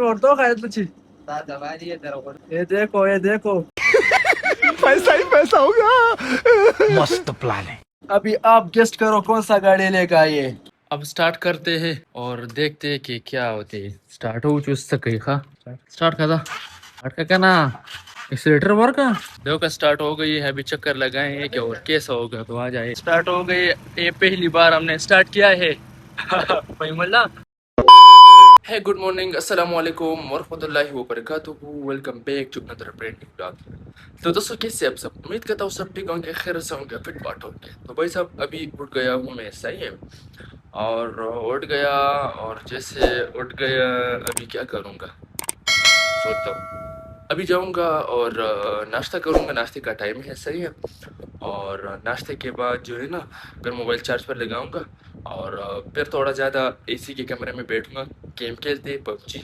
और तो खायत बची ये देखो पैसा ही पैसा होगा। मस्त प्लान है। अभी आप गेस्ट करो कौन सा गाड़ी लेकर आइए। अब स्टार्ट करते हैं और देखते हैं कि क्या होते हैं। स्टार्ट हो चुस सके खा स्टार्ट करा स्टार्ट का ना एक्सीलेटर वर्क का देखो स्टार्ट हो गई है। अभी चक्कर लगाए हैं क्या और कैसा होगा तो आ जाए। स्टार्ट हो गई ये पहली बार हमने स्टार्ट किया है। भाई मल्ला है गुड मॉर्निंग अस्सलाम वालेकुम वरहमतुल्लाहि वबरकातुहू। Welcome back to another brand new blog. तो दोस्तों कैसे आप सब, उम्मीद करता हूँ सब ठीक होंगे, खैर से होंगे, फिट फाट होंगे। तो भाई साहब अभी उठ गया हूँ मैं, सही है। और उठ गया और जैसे उठ गया अभी क्या करूँगा सोचता हूँ। अभी जाऊँगा और नाश्ता करूँगा, नाश्ते का टाइम है, सही है। और नाश्ते के बाद जो है ना फिर मोबाइल चार्ज पर लगाऊंगा और फिर थोड़ा ज़्यादा एसी के कमरे में बैठूंगा, गेम खेलते पबजी।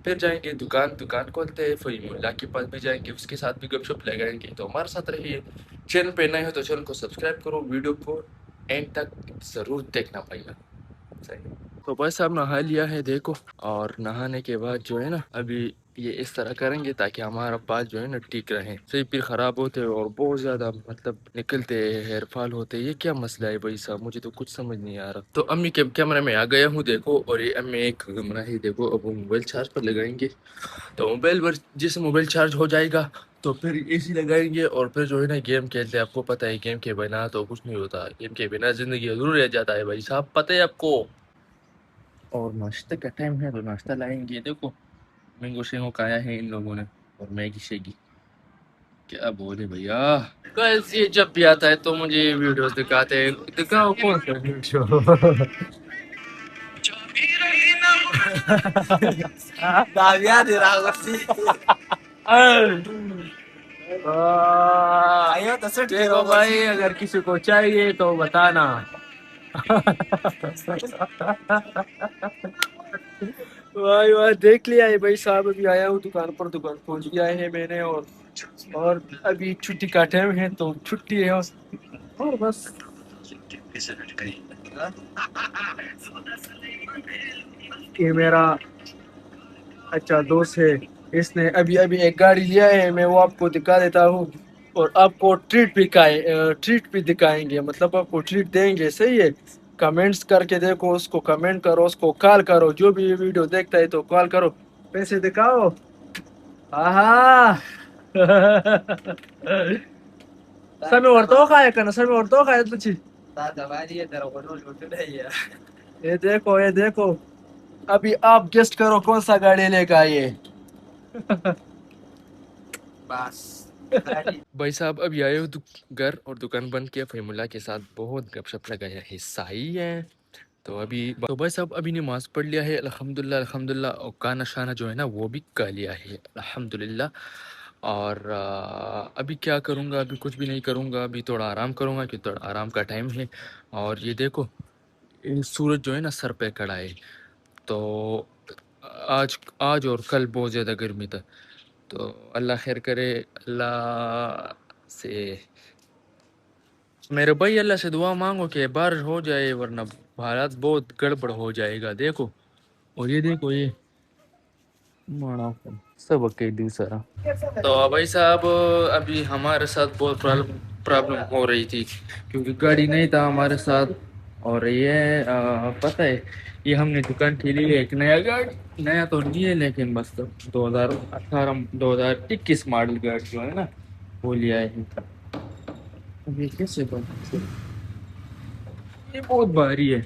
फिर जाएंगे दुकान खोलते हैं, फिर मुल्ला के पास भी जाएंगे, उसके साथ भी गपशप लगाएंगे। तो हमारे साथ रहिए। चैनल पे नए हो तो चैनल को सब्सक्राइब करो, वीडियो को एंड तक ज़रूर देखना पाएगा, सही। तो बस अब नहा लिया है देखो, और नहाने के बाद जो है ना अभी ये इस तरह करेंगे ताकि हमारा बाल जो है ना ठीक रहे। सही फिर ख़राब होते हैं और बहुत ज़्यादा मतलब निकलते हैं, हेयर फॉल होते हैं। ये क्या मसला है भाई साहब, मुझे तो कुछ समझ नहीं आ रहा। तो अम्मी के कैमरे में आ गया हूँ देखो, और ये अम्मी एक कमरा है देखो। अब वो मोबाइल चार्ज पर लगाएंगे तो मोबाइल पर जैसे मोबाइल चार्ज हो जाएगा तो फिर एसी लगाएंगे और फिर जो है ना गेम खेलते हैं। आपको पता है गेम के बिना तो कुछ नहीं होता, गेम के बिना ज़िंदगी अधूरा रह जाता है भाई साहब, पता है आपको। और नाश्ते का टाइम है तो नाश्ता लाएंगे देखो। मैंगो शेंगो खाया है इन लोगों ने और मैगी शेगी। क्या बोले भैया, गाइस ये जब भी आता है तो मुझे ये वीडियोस दिखाते हैं। दिखाओ कौन सा video. Todavía de algo así. Ayo, तो सेट देखो भाई अगर किसी को चाहिए तो बताना। भाई वाह देख लिया है भाई साहब। अभी आया हूँ दुकान पर, दुकान पहुंच गया है मैंने। और अभी छुट्टी का टाइम है तो छुट्टी है और बस। ये मेरा अच्छा दोस्त है, इसने अभी अभी एक गाड़ी लिया है, मैं वो आपको दिखा देता हूँ। और आपको ट्रीट भी दिखाएंगे, मतलब आपको ट्रीट देंगे, सही है। कमेंट्स करके देखो, उसको कमेंट करो, उसको कॉल करो, जो भी ये वीडियो देखता है तो कॉल करो, पैसे दिखाओ। आहा। समय और तो खाया करना, समय और तो खाया तुझी। ये देखो अभी आप गेस्ट करो कौन सा गाड़ी लेकर आइए। बस भाई साहब अभी आए हो घर और दुकान बंद किया, फहीमुल्ला के साथ बहुत गपशप लगाया, हिस्सा ही है। तो अभी तो भाई साहब अभी नमाज पढ़ लिया है, अल्हम्दुलिल्लाह अल्हम्दुलिल्लाह। और खाना शाना जो है ना वो भी खा लिया है, अल्हम्दुलिल्लाह। और अभी क्या करूँगा, अभी कुछ भी नहीं करूँगा, अभी थोड़ा आराम करूँगा क्योंकि थोड़ा आराम का टाइम है। और ये देखो ये सूरज जो है ना सर पे खड़ा है। तो आज आज और कल बहुत ज़्यादा गर्मी था। तो अल्लाह खैर करे, अल्लाह से मेरे भाई अल्लाह से दुआ मांगो कि बारिश हो जाए, वरना हालात बहुत गड़बड़ हो जाएगा देखो। और ये देखो ये माना सब के दूसरा। तो भाई साहब अभी हमारे साथ बहुत प्रॉब्लम हो रही थी क्योंकि गाड़ी नहीं था हमारे साथ। और ये पता है ये हमने दुकान के लिए एक नया गाड़ी, नया तो नहीं है लेकिन बस 2018 2021 मॉडल गाड़ी जो है ना वो लिया है। ये कैसे ये बहुत भारी है,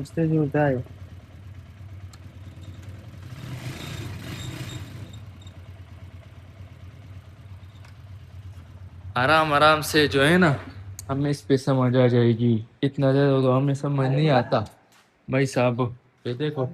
उससे जो होता है आराम आराम से जो है ना हमें इस पे समझ आ जाएगी। इतना ज़्यादा तो हमें समझ नहीं आता भाई साहब। ये देखो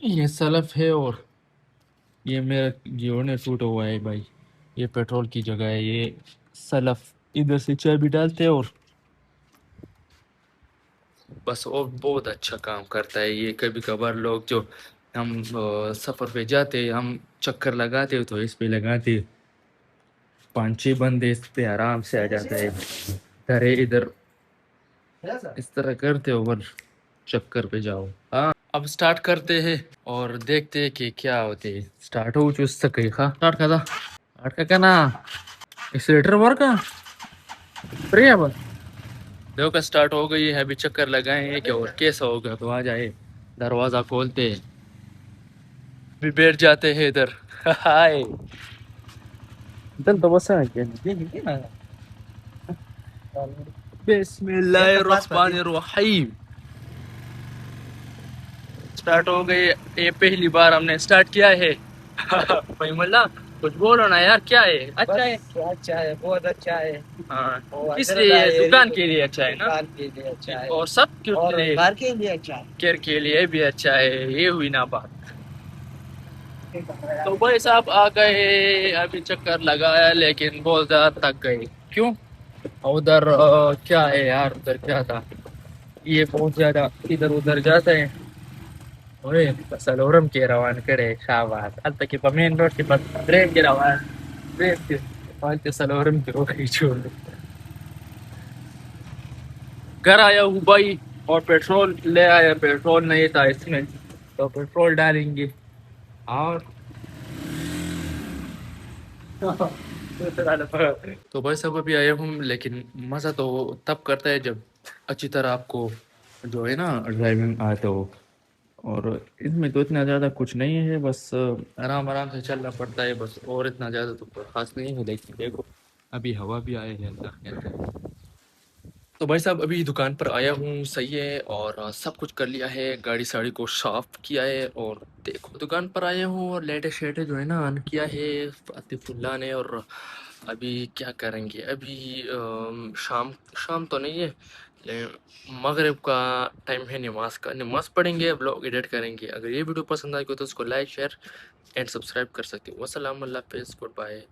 ये सलफ है और ये मेरा जोड़ने टूटा हुआ है भाई। ये पेट्रोल की जगह है, ये सलफ इधर से चाबी डालते हैं और बस। और बहुत अच्छा काम करता है ये। कभी कभार लोग जो हम सफ़र पे जाते हैं, हम चक्कर लगाते हो तो इस पे लगाते हैं। पांच छह बंदे इस पे आराम से आ जाते हैं। धरे इधर ऐसा? इस तरह करते हो और चक्कर पे जाओ। हाँ, अब स्टार्ट करते हैं और देखते हैं कि क्या होते हैं। स्टार्ट हो चुस सके खा स्टार्ट करा स्टार्ट का ना एक्सीलेटर वर्क का प्रिय बस देखो का स्टार्ट हो गई है। अभी चक्कर लगाए हैं कि और कैसा होगा तो आ जाए। दरवाजा खोलते हैं, भी बैठ जाते हैं इधर। हाय इधर तो बस है क्या? Ini gimana? बिस्मिल्लाहिर्रहमानिर्रहीम। स्टार्ट हो गई। ये पहली बार हमने स्टार्ट किया है। भाई मुल्ला कुछ बोलो ना यार, क्या है? अच्छा है। क्या अच्छा है, बहुत अच्छा है। हाँ, और किस अंदर लिए? लाए, दुकान के लिए अच्छा है ना, दुकान के लिए अच्छा है और सब के और लिए, घर के लिए अच्छा है। केयर के लिए भी अच्छा है। ये हुई ना बात। तो भाई साहब आ गए, अभी चक्कर लगाया लेकिन बहुत ज्यादा थक गए। क्यों? उधर क्या है यार, उधर क्या था? ये बहुत ज्यादा इधर उधर जाते हैं। ओए सलोरम के रवान करे शाबाश आता कि मेन रोड के पास ट्रेन के रवान ट्रेन के पास के सलोरम के रोड छोड़। घर आया हूँ भाई और पेट्रोल ले आया। पेट्रोल नहीं था इसमें, तो पेट्रोल डालेंगे और तो भाई सब अभी आया हूँ। लेकिन मज़ा तो तब करता है जब अच्छी तरह आपको जो है ना ड्राइविंग आते हो। और इसमें तो इतना ज़्यादा कुछ नहीं है, बस आराम आराम से चलना पड़ता है बस। और इतना ज़्यादा तो कोई खास नहीं है। लेकिन देखो अभी हवा भी आए है अल्लाह के अंदर। तो भाई साहब अभी दुकान पर आया हूँ, सही है। और सब कुछ कर लिया है, गाड़ी साड़ी को साफ किया है। और देखो दुकान पर आया हूँ और लेटे शेटे जो है ना ऑन किया है आतिफुल्ला ने। और अभी क्या करेंगे? अभी शाम शाम तो नहीं है, मगरिब का टाइम है। नमाज पढ़ेंगे, ब्लॉग एडिट करेंगे। अगर ये वीडियो पसंद आई हो तो उसको लाइक शेयर एंड सब्सक्राइब कर सकते हो। वस्सलाम, अल्लाह हाफिज़, गुड बाय।